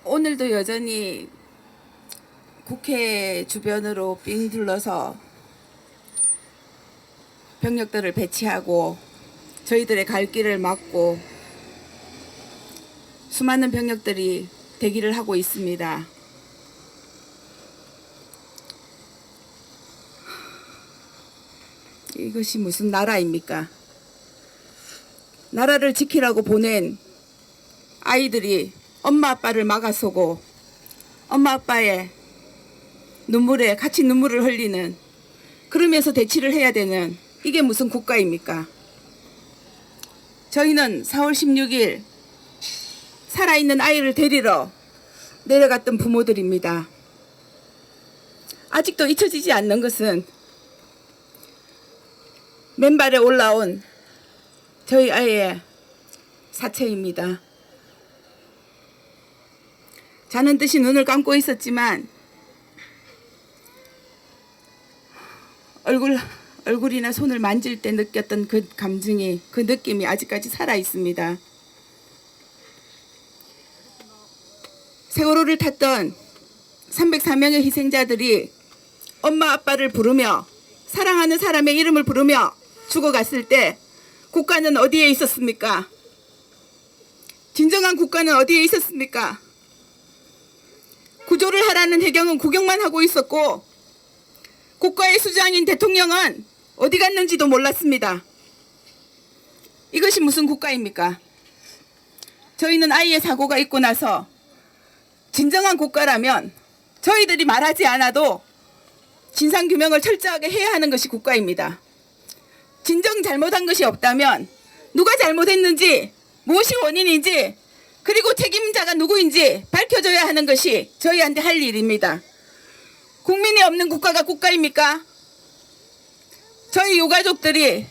오늘도 여전히 국회 주변으로 삥 둘러서 병력들을 배치하고 저희들의 갈 길을 막고 수많은 병력들이 대기를 하고 있습니다. 이것이 무슨 나라입니까? 나라를 지키라고 보낸 아이들이 엄마 아빠를 막아서고 엄마 아빠의 눈물에 같이 눈물을 흘리는, 그러면서 대치를 해야 되는, 이게 무슨 국가입니까? 저희는 4월 16일 살아있는 아이를 데리러 내려갔던 부모들입니다. 아직도 잊혀지지 않는 것은 맨발에 올라온 저희 아이의 사체입니다. 자는 듯이 눈을 감고 있었지만 얼굴이나 손을 만질 때 느꼈던 그 감정이, 그 느낌이 아직까지 살아 있습니다. 세월호를 탔던 304명의 희생자들이 엄마 아빠를 부르며 사랑하는 사람의 이름을 부르며 죽어갔을 때 국가는 어디에 있었습니까? 진정한 국가는 어디에 있었습니까? 구조를 하라는 해경은 구경만 하고 있었고 국가의 수장인 대통령은 어디 갔는지도 몰랐습니다. 이것이 무슨 국가입니까? 저희는 아이의 사고가 있고 나서 진정한 국가라면 저희들이 말하지 않아도 진상규명을 철저하게 해야 하는 것이 국가입니다. 진정 잘못한 것이 없다면 누가 잘못했는지, 무엇이 원인인지, 그리고 책임자가 누구인지 밝혀줘야 하는 것이 저희한테 할 일입니다. 국민이 없는 국가가 국가입니까? 저희 유가족들이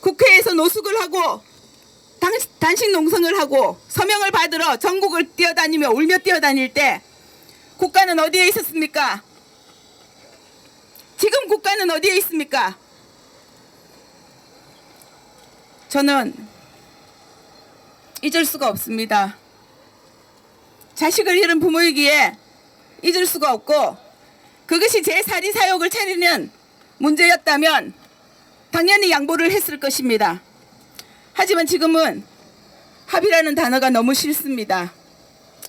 국회에서 노숙을 하고 단식 농성을 하고 서명을 받으러 전국을 뛰어다니며 울며 뛰어다닐 때 국가는 어디에 있었습니까? 지금 국가는 어디에 있습니까? 저는 잊을 수가 없습니다. 자식을 잃은 부모이기에 잊을 수가 없고, 그것이 제 사리 사욕을 차리는 문제였다면 당연히 양보를 했을 것입니다. 하지만 지금은 합의라는 단어가 너무 싫습니다.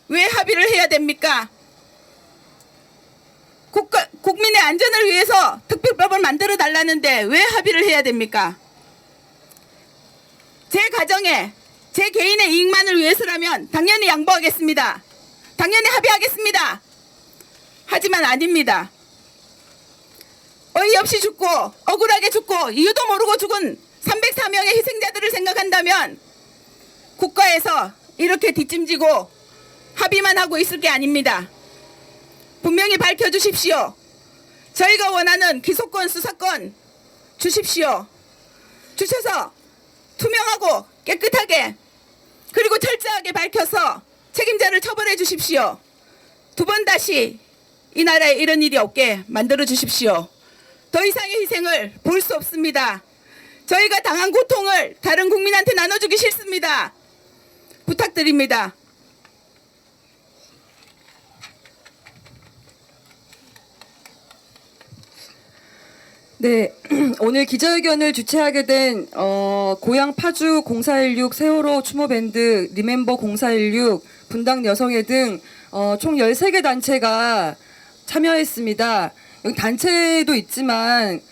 왜 합의를 해야 됩니까? 국민의 안전을 위해서 특별법을 만들어 달라는데 왜 합의를 해야 됩니까? 제 가정에 제 개인의 이익만을 위해서라면 당연히 양보하겠습니다. 당연히 합의하겠습니다. 하지만 아닙니다. 어이없이 죽고 억울하게 죽고 이유도 모르고 죽은 304명의 희생자들을 생각한다면 국가에서 이렇게 뒷짐지고 합의만 하고 있을 게 아닙니다. 분명히 밝혀주십시오. 저희가 원하는 기소권, 수사권 주십시오. 주셔서 투명하고 깨끗하게, 그리고 철저하게 밝혀서 책임자를 처벌해 주십시오. 두 번 다시 이 나라에 이런 일이 없게 만들어 주십시오. 더 이상의 희생을 볼 수 없습니다. 저희가 당한 고통을 다른 국민한테 나눠주기 싫습니다. 부탁드립니다. 네, 오늘 기자회견을 주최하게 된 고향 파주 0416 세월호 추모밴드 리멤버 0416 분당 여성회 등 총 13개 단체가 참여했습니다. 여기 단체도 있지만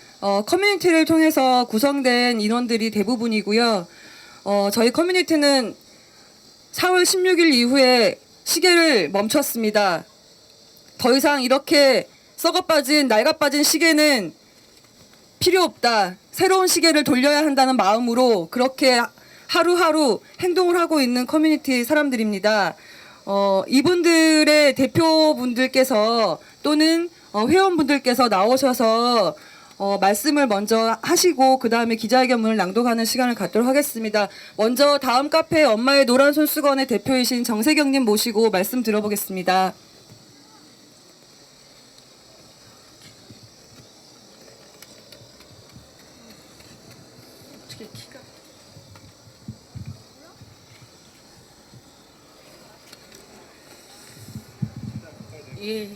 커뮤니티를 통해서 구성된 인원들이 대부분이고요. 저희 커뮤니티는 4월 16일 이후에 시계를 멈췄습니다. 더 이상 이렇게 썩어빠진, 낡아빠진 시계는 필요 없다. 새로운 시계를 돌려야 한다는 마음으로 그렇게 하루하루 행동을 하고 있는 커뮤니티 사람들입니다. 이분들의 대표분들께서 또는 회원분들께서 나오셔서 말씀을 먼저 하시고 그 다음에 기자회견문을 낭독하는 시간을 갖도록 하겠습니다. 먼저 다음 카페 엄마의 노란 손수건의 대표이신 정세경님 모시고 말씀 들어보겠습니다. 예.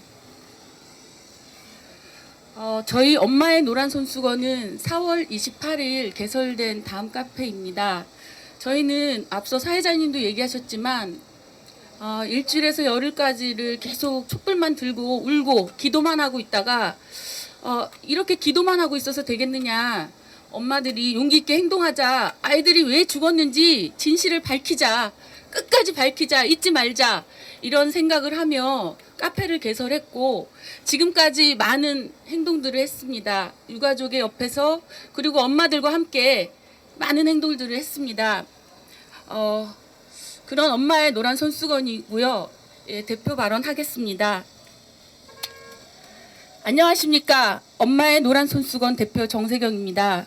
저희 엄마의 노란 손수건은 4월 28일 개설된 다음 카페입니다. 저희는 앞서 사회자님도 얘기하셨지만 일주일에서 열흘까지를 계속 촛불만 들고 울고 기도만 하고 있다가 이렇게 기도만 하고 있어서 되겠느냐. 엄마들이 용기 있게 행동하자. 아이들이 왜 죽었는지 진실을 밝히자. 끝까지 밝히자. 잊지 말자. 이런 생각을 하며 카페를 개설했고 지금까지 많은 행동들을 했습니다. 유가족의 옆에서 그리고 엄마들과 함께 많은 행동들을 했습니다. 그런 엄마의 노란 손수건이고요. 예, 대표 발언하겠습니다. 안녕하십니까. 엄마의 노란 손수건 대표 정세경입니다.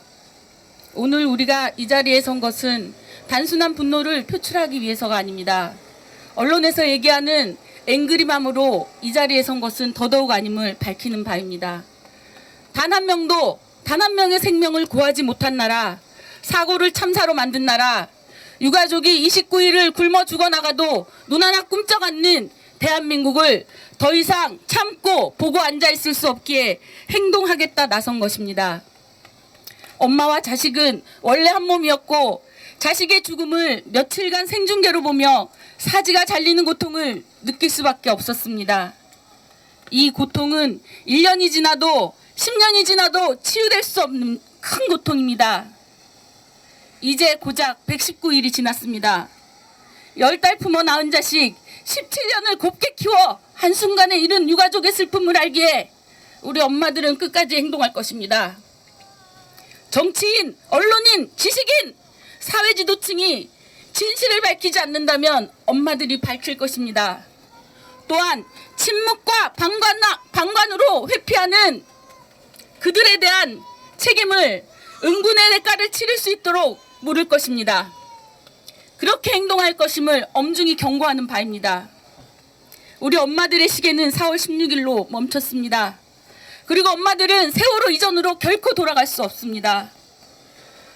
오늘 우리가 이 자리에 선 것은 단순한 분노를 표출하기 위해서가 아닙니다. 언론에서 얘기하는 앵그리맘으로 이 자리에 선 것은 더더욱 아님을 밝히는 바입니다. 단 한 명도 단 한 명의 생명을 구하지 못한 나라, 사고를 참사로 만든 나라, 유가족이 29일을 굶어 죽어나가도 눈 하나 꿈쩍 않는 대한민국을 더 이상 참고 보고 앉아있을 수 없기에 행동하겠다 나선 것입니다. 엄마와 자식은 원래 한 몸이었고 자식의 죽음을 며칠간 생중계로 보며 사지가 잘리는 고통을 느낄 수밖에 없었습니다. 이 고통은 1년이 지나도 10년이 지나도 치유될 수 없는 큰 고통입니다. 이제 고작 119일이 지났습니다. 10달 품어 낳은 자식 17년을 곱게 키워 한순간에 잃은 유가족의 슬픔을 알기에 우리 엄마들은 끝까지 행동할 것입니다. 정치인, 언론인, 지식인, 사회 지도층이 진실을 밝히지 않는다면 엄마들이 밝힐 것입니다. 또한 침묵과 방관으로 회피하는 그들에 대한 책임을 응분의 대가를 치를 수 있도록 물을 것입니다. 그렇게 행동할 것임을 엄중히 경고하는 바입니다. 우리 엄마들의 시계는 4월 16일로 멈췄습니다. 그리고 엄마들은 세월호 이전으로 결코 돌아갈 수 없습니다.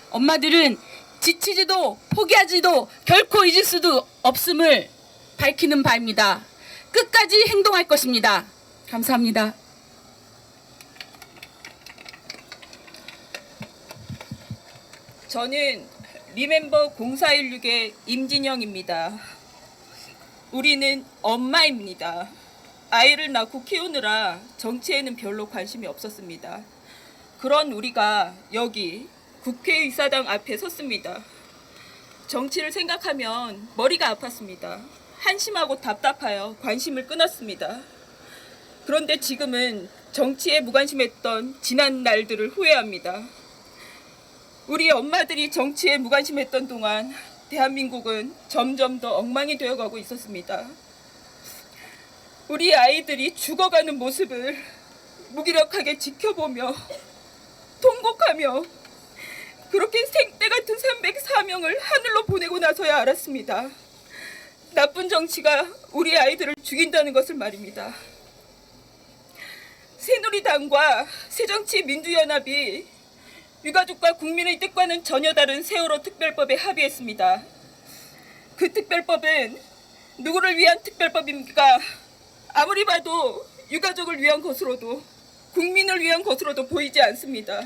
엄마들은 지치지도 포기하지도 결코 잊을 수도 없음을 밝히는 바입니다. 끝까지 행동할 것입니다. 감사합니다. 저는 리멤버 0416의 임진영입니다. 우리는 엄마입니다. 아이를 낳고 키우느라 정치에는 별로 관심이 없었습니다. 그런 우리가 여기 국회의사당 앞에 섰습니다. 정치를 생각하면 머리가 아팠습니다. 한심하고 답답하여 관심을 끊었습니다. 그런데 지금은 정치에 무관심했던 지난 날들을 후회합니다. 우리 엄마들이 정치에 무관심했던 동안 대한민국은 점점 더 엉망이 되어가고 있었습니다. 우리 아이들이 죽어가는 모습을 무기력하게 지켜보며 통곡하며 그렇게 생떼 같은 304명을 하늘로 보내고 나서야 알았습니다. 나쁜 정치가 우리 아이들을 죽인다는 것을 말입니다. 새누리당과 새정치민주연합이 유가족과 국민의 뜻과는 전혀 다른 세월호 특별법에 합의했습니다. 그 특별법은 누구를 위한 특별법입니까? 아무리 봐도 유가족을 위한 것으로도 국민을 위한 것으로도 보이지 않습니다.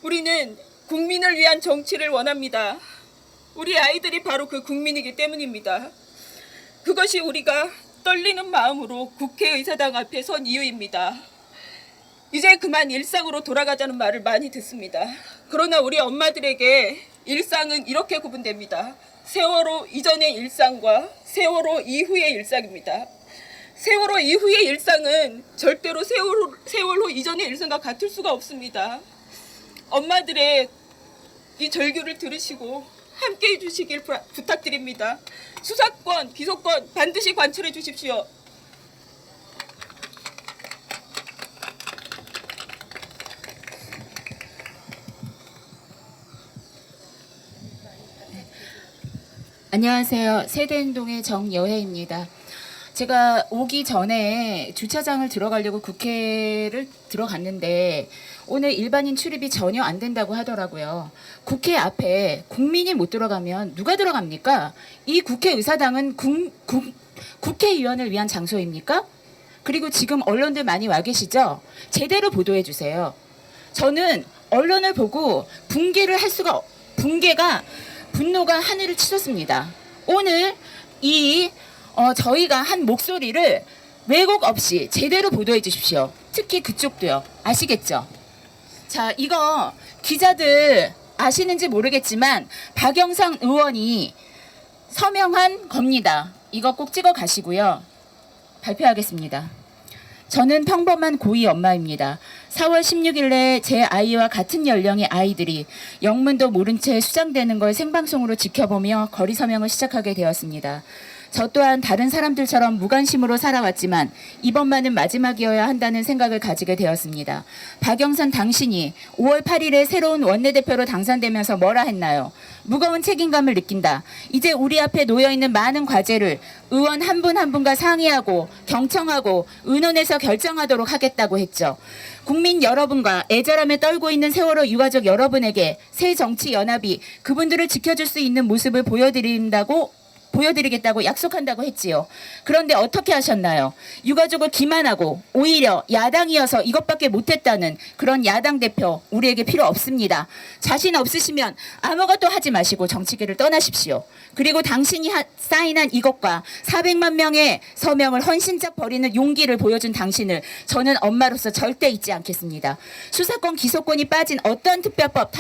우리는 국민을 위한 정치를 원합니다. 우리 아이들이 바로 그 국민이기 때문입니다. 그것이 우리가 떨리는 마음으로 국회의사당 앞에 선 이유입니다. 이제 그만 일상으로 돌아가자는 말을 많이 듣습니다. 그러나 우리 엄마들에게 일상은 이렇게 구분됩니다. 세월호 이전의 일상과 세월호 이후의 일상입니다. 세월호 이후의 일상은 절대로 세월호 이전의 일상과 같을 수가 없습니다. 엄마들의 이 절규를 들으시고 함께해 주시길 부탁드립니다. 수사권, 기소권 반드시 관철해 주십시오. 안녕하세요. 세대행동의 정여혜입니다. 제가 오기 전에 주차장을 들어가려고 국회를 들어갔는데 오늘 일반인 출입이 전혀 안 된다고 하더라고요. 국회 앞에 국민이 못 들어가면 누가 들어갑니까? 이 국회의사당은 국회의원을 위한 장소입니까? 그리고 지금 언론들 많이 와 계시죠? 제대로 보도해 주세요. 저는 언론을 보고 분노가 하늘을 치솟습니다. 오늘 저희가 한 목소리를 왜곡 없이 제대로 보도해 주십시오. 특히 그쪽도요. 아시겠죠? 자, 이거 기자들 아시는지 모르겠지만 박영선 의원이 서명한 겁니다. 이거 꼭 찍어 가시고요. 발표하겠습니다. 저는 평범한 고2 엄마입니다. 4월 16일에 제 아이와 같은 연령의 아이들이 영문도 모른 채 수장되는 걸 생방송으로 지켜보며 거리 서명을 시작하게 되었습니다. 저 또한 다른 사람들처럼 무관심으로 살아왔지만 이번만은 마지막이어야 한다는 생각을 가지게 되었습니다. 박영선 당신이 5월 8일에 새로운 원내대표로 당선되면서 뭐라 했나요? 무거운 책임감을 느낀다. 이제 우리 앞에 놓여있는 많은 과제를 의원 한 분 한 분과 상의하고 경청하고 의논해서 결정하도록 하겠다고 했죠. 국민 여러분과 애절함에 떨고 있는 세월호 유가족 여러분에게 새정치연합이 그분들을 지켜줄 수 있는 모습을 보여드리겠다고 약속한다고 했지요. 그런데 어떻게 하셨나요? 유가족을 기만하고 오히려 야당이어서 이것밖에 못했다는 그런 야당 대표 우리에게 필요 없습니다. 자신 없으시면 아무것도 하지 마시고 정치계를 떠나십시오. 그리고 당신이 사인한 이것과 400만 명의 서명을 헌신짝 버리는 용기를 보여준 당신을 저는 엄마로서 절대 잊지 않겠습니다. 수사권 기소권이 빠진 어떤 특별법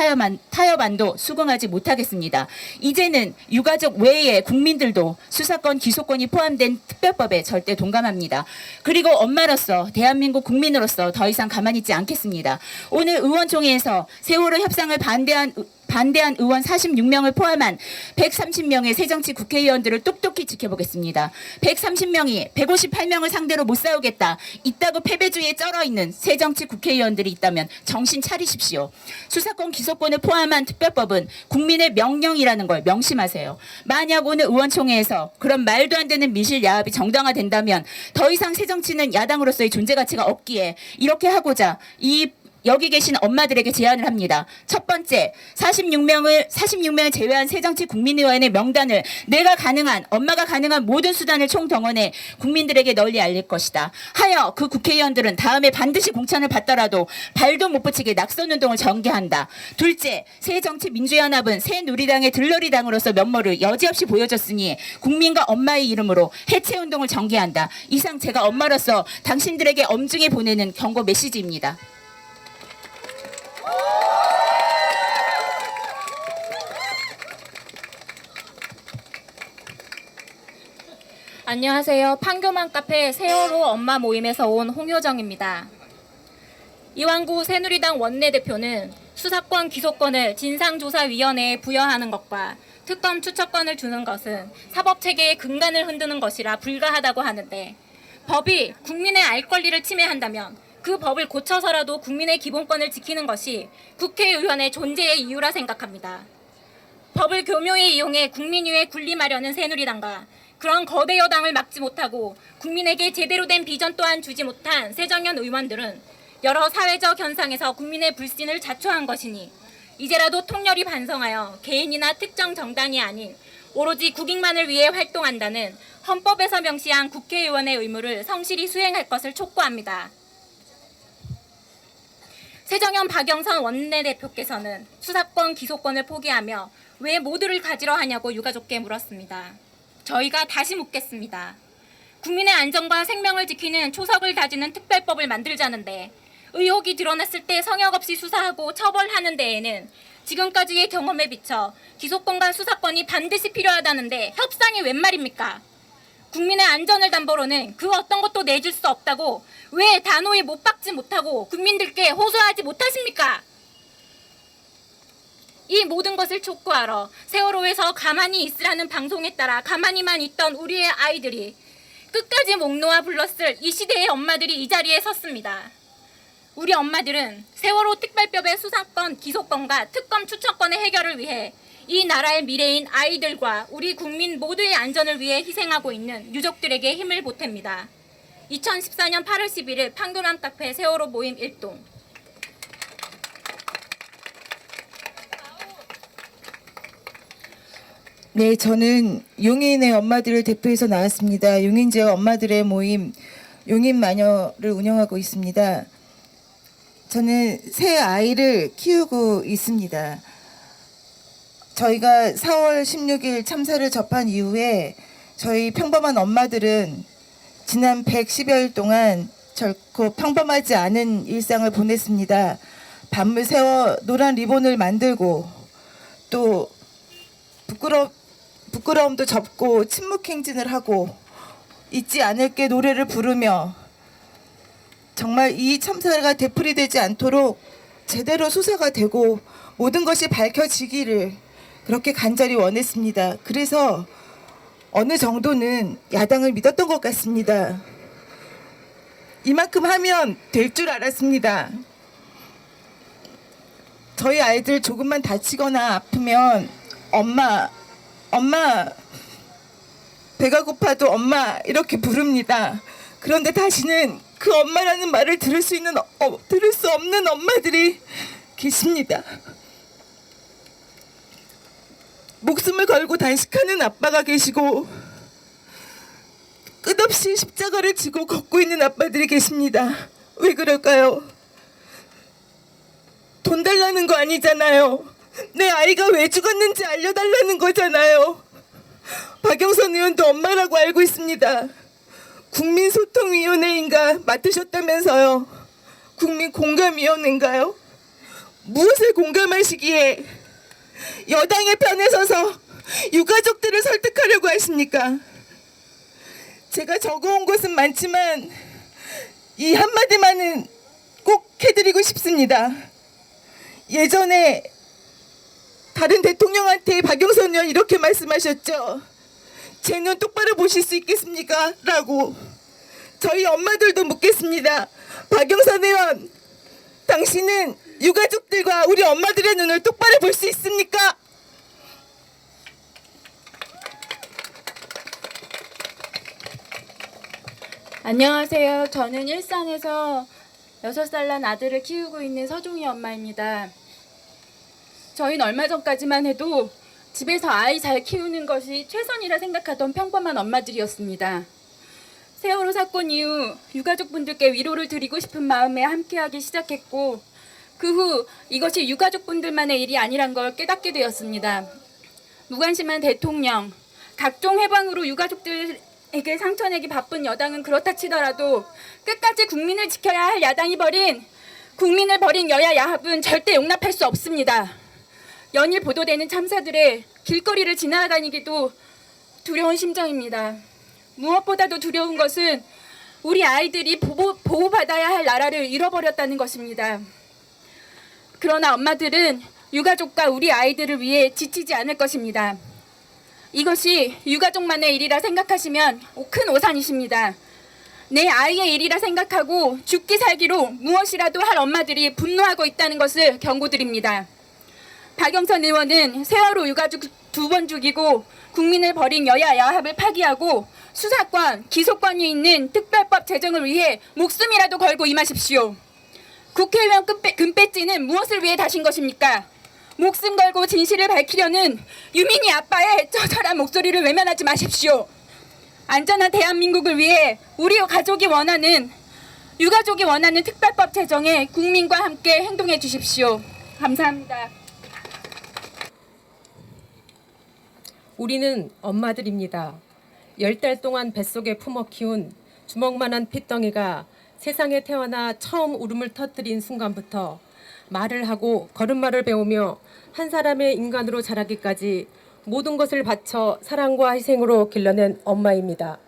타협안도 수긍하지 못하겠습니다. 이제는 유가족 외에 국민들도 수사권 기소권이 포함된 특별법에 절대 동감합니다. 그리고 엄마로서 대한민국 국민으로서 더 이상 가만히 있지 않겠습니다. 오늘 의원총회에서 세월호 협상을 반대한 의원 46명을 포함한 130명의 새정치 국회의원들을 똑똑히 지켜보겠습니다. 130명이 158명을 상대로 못 싸우겠다. 있다고 패배주의에 쩔어있는 새정치 국회의원들이 있다면 정신 차리십시오. 수사권 기소권을 포함한 특별법은 국민의 명령이라는 걸 명심하세요. 만약 오늘 의원총회에서 그런 말도 안 되는 미실 야합이 정당화된다면 더 이상 새정치는 야당으로서의 존재 가치가 없기에 이렇게 하고자 여기 계신 엄마들에게 제안을 합니다. 첫 번째, 46명을 제외한 새정치 국민의원의 명단을 엄마가 가능한 모든 수단을 총동원해 국민들에게 널리 알릴 것이다. 하여 그 국회의원들은 다음에 반드시 공천을 받더라도 발도 못 붙이게 낙선운동을 전개한다. 둘째, 새정치민주연합은 새누리당의 들러리당으로서 면모를 여지없이 보여줬으니 국민과 엄마의 이름으로 해체운동을 전개한다. 이상 제가 엄마로서 당신들에게 엄중히 보내는 경고 메시지입니다. 안녕하세요. 판교만 카페 세월호 엄마 모임에서 온 홍효정입니다. 이완구 새누리당 원내대표는 수사권 기소권을 진상조사위원회에 부여하는 것과 특검 추천권을 주는 것은 사법체계의 근간을 흔드는 것이라 불가하다고 하는데 법이 국민의 알 권리를 침해한다면 그 법을 고쳐서라도 국민의 기본권을 지키는 것이 국회의원의 존재의 이유라 생각합니다. 법을 교묘히 이용해 국민 위에 군림하려는 새누리당과 그런 거대 여당을 막지 못하고 국민에게 제대로 된 비전 또한 주지 못한 새정연 의원들은 여러 사회적 현상에서 국민의 불신을 자초한 것이니 이제라도 통렬히 반성하여 개인이나 특정 정당이 아닌 오로지 국익만을 위해 활동한다는 헌법에서 명시한 국회의원의 의무를 성실히 수행할 것을 촉구합니다. 새정연 박영선 원내대표께서는 수사권 기소권을 포기하며 왜 모두를 가지러 하냐고 유가족께 물었습니다. 저희가 다시 묻겠습니다. 국민의 안전과 생명을 지키는 초석을 다지는 특별법을 만들자는데 의혹이 드러났을 때 성역 없이 수사하고 처벌하는 데에는 지금까지의 경험에 비춰 기소권과 수사권이 반드시 필요하다는데 협상이 웬 말입니까? 국민의 안전을 담보로는 그 어떤 것도 내줄 수 없다고 왜 단호히 못 박지 못하고 국민들께 호소하지 못하십니까? 이 모든 것을 촉구하러 세월호에서 가만히 있으라는 방송에 따라 가만히만 있던 우리의 아이들이 끝까지 목 놓아 불렀을 이 시대의 엄마들이 이 자리에 섰습니다. 우리 엄마들은 세월호 특별법의 수사권, 기소권과 특검 추천권의 해결을 위해 이 나라의 미래인 아이들과 우리 국민 모두의 안전을 위해 희생하고 있는 유족들에게 힘을 보탭니다. 2014년 8월 11일 판교남 카페 세월호 모임 1동. 네, 저는 용인의 엄마들을 대표해서 나왔습니다. 용인 지역 엄마들의 모임 용인 마녀를 운영하고 있습니다. 저는 새 아이를 키우고 있습니다. 저희가 4월 16일 참사를 접한 이후에 저희 평범한 엄마들은 지난 110여일 동안 결코 평범하지 않은 일상을 보냈습니다. 밤을 새워 노란 리본을 만들고 또 부끄러움도 접고 침묵행진을 하고 잊지 않을게 노래를 부르며 정말 이 참사가 되풀이되지 않도록 제대로 수사가 되고 모든 것이 밝혀지기를 그렇게 간절히 원했습니다. 그래서 어느 정도는 야당을 믿었던 것 같습니다. 이만큼 하면 될 줄 알았습니다. 저희 아이들 조금만 다치거나 아프면 엄마 배가 고파도 엄마 이렇게 부릅니다. 그런데 다시는 그 엄마라는 말을 들을 수 없는 엄마들이 계십니다. 목숨을 걸고 단식하는 아빠가 계시고 끝없이 십자가를 지고 걷고 있는 아빠들이 계십니다. 왜 그럴까요? 돈 달라는 거 아니잖아요. 내 아이가 왜 죽었는지 알려달라는 거잖아요. 박영선 의원도 엄마라고 알고 있습니다. 국민소통위원회인가 맡으셨다면서요. 국민공감위원회인가요? 무엇을 공감하시기에 여당의 편에 서서 유가족들을 설득하려고 하십니까? 제가 적어온 것은 많지만 이 한마디만은 꼭 해드리고 싶습니다. 예전에 다른 대통령한테 박영선 의원 이렇게 말씀하셨죠. 제 눈 똑바로 보실 수 있겠습니까? 라고. 저희 엄마들도 묻겠습니다. 박영선 의원, 당신은 유가족들과 우리 엄마들의 눈을 똑바로 볼 수 있습니까? 안녕하세요. 저는 일산에서 6살 난 아들을 키우고 있는 서종희 엄마입니다. 저희는 얼마 전까지만 해도 집에서 아이 잘 키우는 것이 최선이라 생각하던 평범한 엄마들이었습니다. 세월호 사건 이후 유가족분들께 위로를 드리고 싶은 마음에 함께하기 시작했고 그 후 이것이 유가족분들만의 일이 아니란 걸 깨닫게 되었습니다. 무관심한 대통령, 각종 해방으로 유가족들에게 상처내기 바쁜 여당은 그렇다 치더라도 끝까지 국민을 지켜야 할 야당이 국민을 버린 여야 야합은 절대 용납할 수 없습니다. 연일 보도되는 참사들에 길거리를 지나다니기도 두려운 심정입니다. 무엇보다도 두려운 것은 우리 아이들이 보호받아야 할 나라를 잃어버렸다는 것입니다. 그러나 엄마들은 유가족과 우리 아이들을 위해 지치지 않을 것입니다. 이것이 유가족만의 일이라 생각하시면 큰 오산이십니다. 내 아이의 일이라 생각하고 죽기 살기로 무엇이라도 할 엄마들이 분노하고 있다는 것을 경고드립니다. 박영선 의원은 세월호 유가족 2번 죽이고 국민을 버린 여야 야합을 파기하고 수사권, 기소권이 있는 특별법 제정을 위해 목숨이라도 걸고 임하십시오. 국회의원 금배지는 무엇을 위해 다신 것입니까? 목숨 걸고 진실을 밝히려는 유민희 아빠의 처절한 목소리를 외면하지 마십시오. 안전한 대한민국을 위해 우리 가족이 원하는 유가족이 원하는 특별법 제정에 국민과 함께 행동해 주십시오. 감사합니다. 우리는 엄마들입니다. 10달 동안 뱃속에 품어 키운 주먹만한 핏덩이가 세상에 태어나 처음 울음을 터뜨린 순간부터 말을 하고 걸음마를 배우며 한 사람의 인간으로 자라기까지 모든 것을 바쳐 사랑과 희생으로 길러낸 엄마입니다.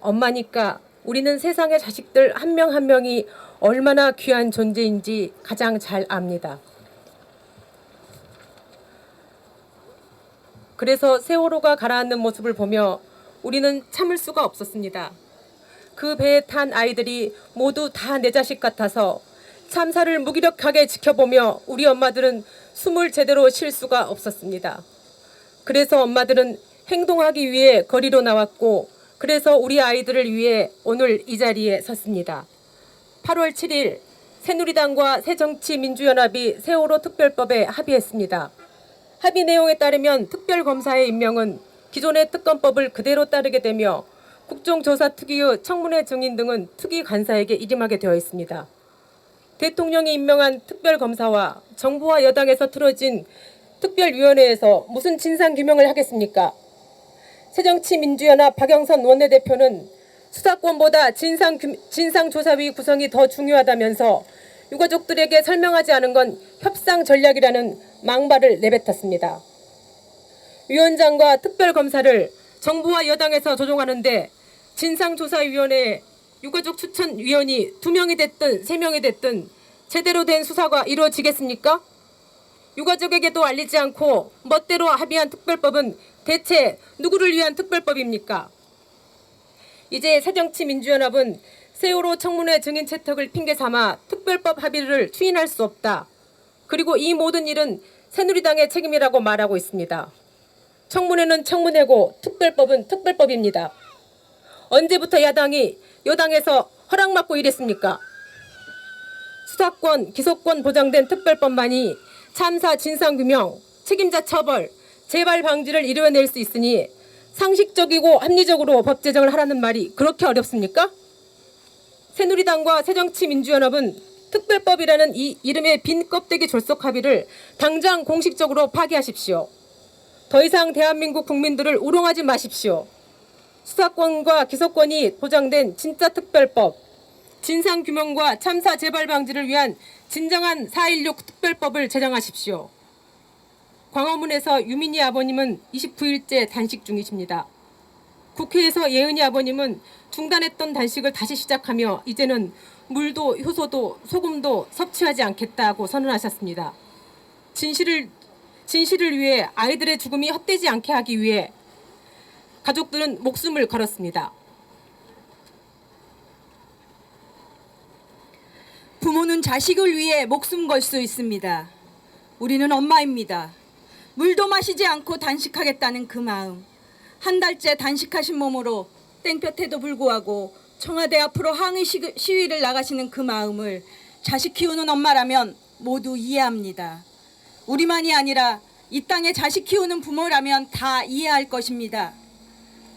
엄마니까 우리는 세상의 자식들 한 명 한 명이 얼마나 귀한 존재인지 가장 잘 압니다. 그래서 세월호가 가라앉는 모습을 보며 우리는 참을 수가 없었습니다. 그 배에 탄 아이들이 모두 다 내 자식 같아서 참사를 무기력하게 지켜보며 우리 엄마들은 숨을 제대로 쉴 수가 없었습니다. 그래서 엄마들은 행동하기 위해 거리로 나왔고 그래서 우리 아이들을 위해 오늘 이 자리에 섰습니다. 8월 7일 새누리당과 새정치민주연합이 세월호 특별법에 합의했습니다. 합의 내용에 따르면 특별검사의 임명은 기존의 특검법을 그대로 따르게 되며 국정조사 특위 청문회 증인 등은 특위 간사에게 일임하게 되어 있습니다. 대통령이 임명한 특별검사와 정부와 여당에서 틀어진 특별위원회에서 무슨 진상규명을 하겠습니까? 새정치민주연합 박영선 원내대표는 수사권보다 진상조사위 구성이 더 중요하다면서 유가족들에게 설명하지 않은 건 협상 전략이라는 망발을 내뱉었습니다. 위원장과 특별검사를 정부와 여당에서 조종하는데 진상조사위원회에 유가족 추천위원이 2명이 됐든 3명이 됐든 제대로 된 수사가 이루어지겠습니까? 유가족에게도 알리지 않고 멋대로 합의한 특별법은 대체 누구를 위한 특별법입니까? 이제 새정치민주연합은 세월호 청문회 증인 채택을 핑계삼아 특별법 합의를 추인할 수 없다. 그리고 이 모든 일은 새누리당의 책임이라고 말하고 있습니다. 청문회는 청문회고 특별법은 특별법입니다. 언제부터 야당이 여당에서 허락받고 이랬습니까? 수사권, 기소권 보장된 특별법만이 참사 진상규명, 책임자 처벌, 재발 방지를 이루어낼 수 있으니 상식적이고 합리적으로 법 제정을 하라는 말이 그렇게 어렵습니까? 새누리당과 새정치민주연합은 특별법이라는 이 이름의 빈 껍데기 졸속 합의를 당장 공식적으로 파기하십시오. 더 이상 대한민국 국민들을 우롱하지 마십시오. 수사권과 기소권이 보장된 진짜 특별법, 진상규명과 참사 재발 방지를 위한 진정한 4.16 특별법을 제정하십시오. 광화문에서 유민희 아버님은 29일째 단식 중이십니다. 국회에서 예은희 아버님은 중단했던 단식을 다시 시작하며 이제는 물도 효소도 소금도 섭취하지 않겠다고 선언하셨습니다. 진실을 위해 아이들의 죽음이 헛되지 않게 하기 위해 가족들은 목숨을 걸었습니다. 부모는 자식을 위해 목숨 걸 수 있습니다. 우리는 엄마입니다. 물도 마시지 않고 단식하겠다는 그 마음, 한 달째 단식하신 몸으로 땡볕에도 불구하고 청와대 앞으로 항의 시위를 나가시는 그 마음을 자식 키우는 엄마라면 모두 이해합니다. 우리만이 아니라 이 땅에 자식 키우는 부모라면 다 이해할 것입니다.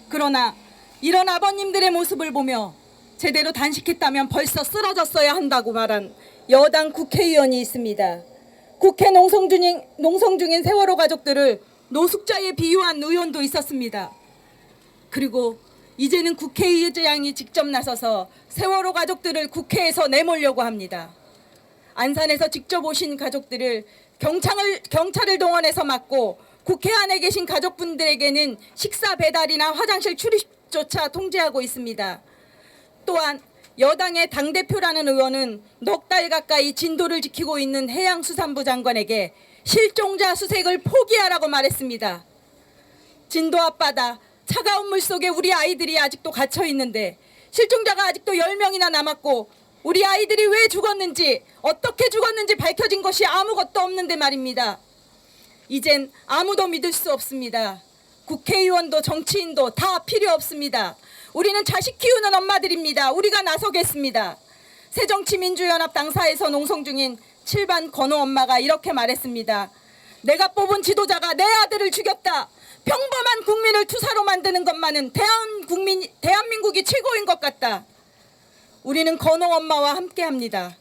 그러나 이런 아버님들의 모습을 보며 제대로 단식했다면 벌써 쓰러졌어야 한다고 말한 여당 국회의원이 있습니다. 국회 농성 중인 세월호 가족들을 노숙자에 비유한 의원도 있었습니다. 그리고 이제는 국회의장이 직접 나서서 세월호 가족들을 국회에서 내몰려고 합니다. 안산에서 직접 오신 가족들을 경찰을 동원해서 막고 국회 안에 계신 가족분들에게는 식사 배달이나 화장실 출입조차 통제하고 있습니다. 또한 여당의 당대표라는 의원은 넉 달 가까이 진도를 지키고 있는 해양수산부 장관에게 실종자 수색을 포기하라고 말했습니다. 진도 앞바다 차가운 물 속에 우리 아이들이 아직도 갇혀 있는데 실종자가 아직도 10명이나 남았고 우리 아이들이 왜 죽었는지 어떻게 죽었는지 밝혀진 것이 아무것도 없는데 말입니다. 이젠 아무도 믿을 수 없습니다. 국회의원도 정치인도 다 필요 없습니다. 우리는 자식 키우는 엄마들입니다. 우리가 나서겠습니다. 새정치민주연합 당사에서 농성 중인 7반 건호 엄마가 이렇게 말했습니다. 내가 뽑은 지도자가 내 아들을 죽였다. 평범한 국민을 투사로 만드는 것만은 대한민국이 최고인 것 같다. 우리는 건호 엄마와 함께합니다.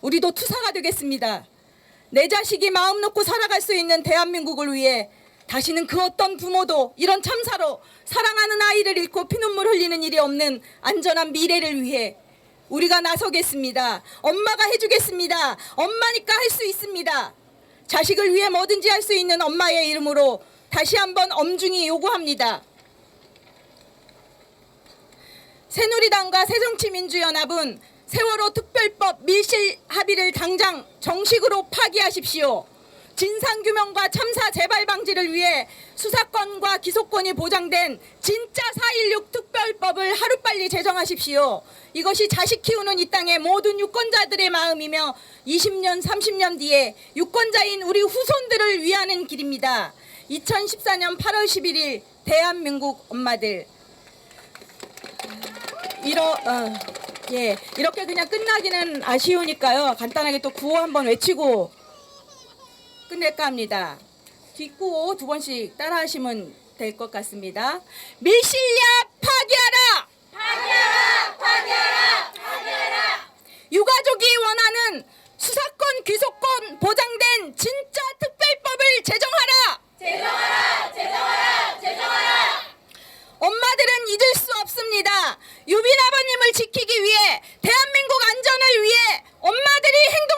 우리도 투사가 되겠습니다. 내 자식이 마음 놓고 살아갈 수 있는 대한민국을 위해 다시는 그 어떤 부모도 이런 참사로 사랑하는 아이를 잃고 피눈물 흘리는 일이 없는 안전한 미래를 위해 우리가 나서겠습니다. 엄마가 해주겠습니다. 엄마니까 할 수 있습니다. 자식을 위해 뭐든지 할 수 있는 엄마의 이름으로 다시 한번 엄중히 요구합니다. 새누리당과 새정치민주연합은 세월호 특별법 밀실 합의를 당장 정식으로 파기하십시오. 진상규명과 참사 재발 방지를 위해 수사권과 기소권이 보장된 진짜 4.16 특별법을 하루빨리 제정하십시오. 이것이 자식 키우는 이 땅의 모든 유권자들의 마음이며 20년, 30년 뒤에 유권자인 우리 후손들을 위하는 길입니다. 2014년 8월 11일 대한민국 엄마들. 이렇게 그냥 끝나기는 아쉬우니까요. 간단하게 또 구호 한번 외치고 끝낼까 합니다. 뒷구호 2번씩 따라하시면 될 것 같습니다. 밀실야 파기하라! 수사권 귀속권 보장된 진짜 특별법을 제정하라. 엄마들은 잊을 수 없습니다. 유빈 아버님을 지키기 위해, 대한민국 안전을 위해 엄마들이 행동